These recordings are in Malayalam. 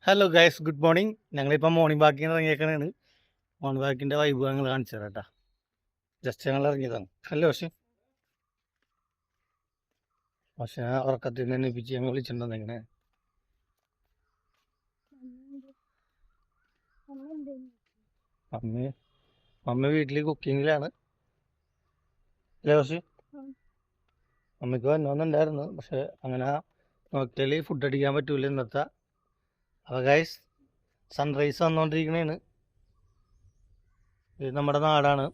Hello guys, good morning. ഞങ്ങളിപ്പോൾ മോർണിംഗ് വാക്കിന് ഇറങ്ങിയേക്കണാണ്. മോർണിംഗ് വാക്കിൻ്റെ വൈബ് ഞങ്ങൾ കാണിച്ചു തരാം കേട്ടോ. ജസ്റ്റ് ഞങ്ങൾ ഇറങ്ങിയതാണ്. അല്ലേ പക്ഷേ ഉറക്കത്തിൽ നിന്ന് എണ്ണിപ്പിച്ച് ഞങ്ങൾ വിളിച്ചിട്ടുണ്ടെന്ന് എങ്ങനെ മമ്മി മമ്മി വീട്ടിൽ കുക്കിങ്ങിലാണ്. അല്ലേ മമ്മിക്ക് വന്നോന്നുണ്ടായിരുന്നു, പക്ഷെ അങ്ങനെ നോക്കിയാൽ ഫുഡ് അടിക്കാൻ പറ്റൂല ഇന്നത്തെ. അപ്പോൾ ഗൈസ്, സൺറൈസ് വന്നുകൊണ്ടിരിക്കണേണ്. ഇത് നമ്മുടെ നാടാണ്.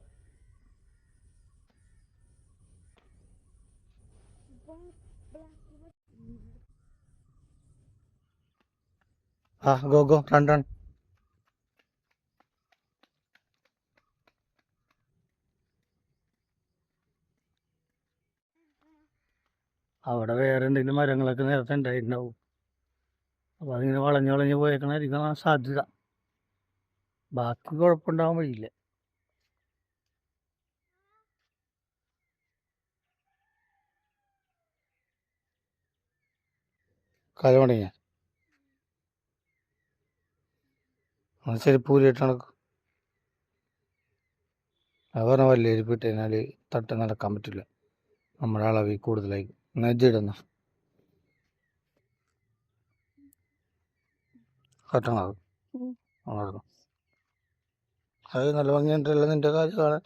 Go run run. അവിടെ വേറെ എന്തെങ്കിലും മരങ്ങളൊക്കെ നേരത്തെ ഉണ്ടായിട്ടുണ്ടാവും. അപ്പോൾ അതിങ്ങനെ വളഞ്ഞ് വളഞ്ഞ് പോയേക്കണായിരിക്കും സാധ്യത. ബാക്കി കുഴപ്പമുണ്ടാവാൻ വഴിയില്ല. കാലം തുടങ്ങിയ ചെരുപ്പൂരിട്ടാണ്. അത് പറഞ്ഞ വലിയ എരിപ്പ് ഇട്ട് കഴിഞ്ഞാൽ തട്ട് നടക്കാൻ പറ്റില്ല. നമ്മുടെ അളവിൽ കൂടുതലായി നെജിടുന്ന കട്ടണത് ഉണർന്നു. അത് നല്ല ഭംഗിയുണ്ടല്ലോ നിന്റെ കാര്യം കാണാൻ.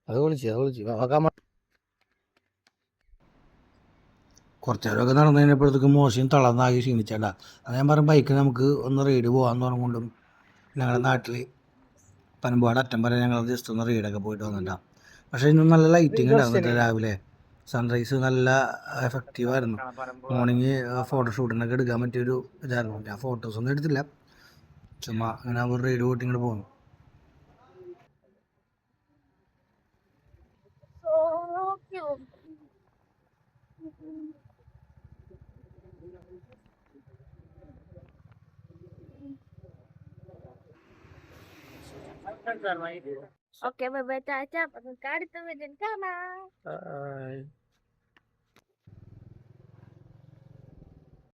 അത് വിളിച്ച് നോക്കാൻ. കുറച്ച് നേരമൊക്കെ നടന്നു കഴിഞ്ഞപ്പോഴത്തേക്കും മോശം തളർന്നാകെ ക്ഷീണിച്ചേട്ടാ. അത് ഞാൻ പറഞ്ഞ ബൈക്ക് നമുക്ക് ഒന്ന് റൈഡ് പോകാമെന്ന് പറഞ്ഞുകൊണ്ടും ഞങ്ങളുടെ നാട്ടിൽ പനമ്പാട് അറ്റം വരെ ഞങ്ങൾ ജസ്റ്റ് ഒന്ന് റൈഡൊക്കെ പോയിട്ട് വന്നിട്ടാണ്. പക്ഷേ ഇന്നും നല്ല ലൈറ്റിംഗ് ഉണ്ടായിരുന്നു. രാവിലെ സൺറൈസ് നല്ല എഫക്റ്റീവായിരുന്നു. മോർണിംഗ് ഫോട്ടോഷൂട്ടിനൊക്കെ എടുക്കാൻ പറ്റിയൊരു ഇതായിരുന്നു. ഞാൻ ഫോട്ടോസൊന്നും എടുത്തില്ല, ചുമ്മാ അങ്ങനെ ഒരു റൈഡ് പോയിട്ട് ഇങ്ങോട്ട് പോകുന്നു. Oke, bye-bye, Caca. Pagkakalit naman din ka na.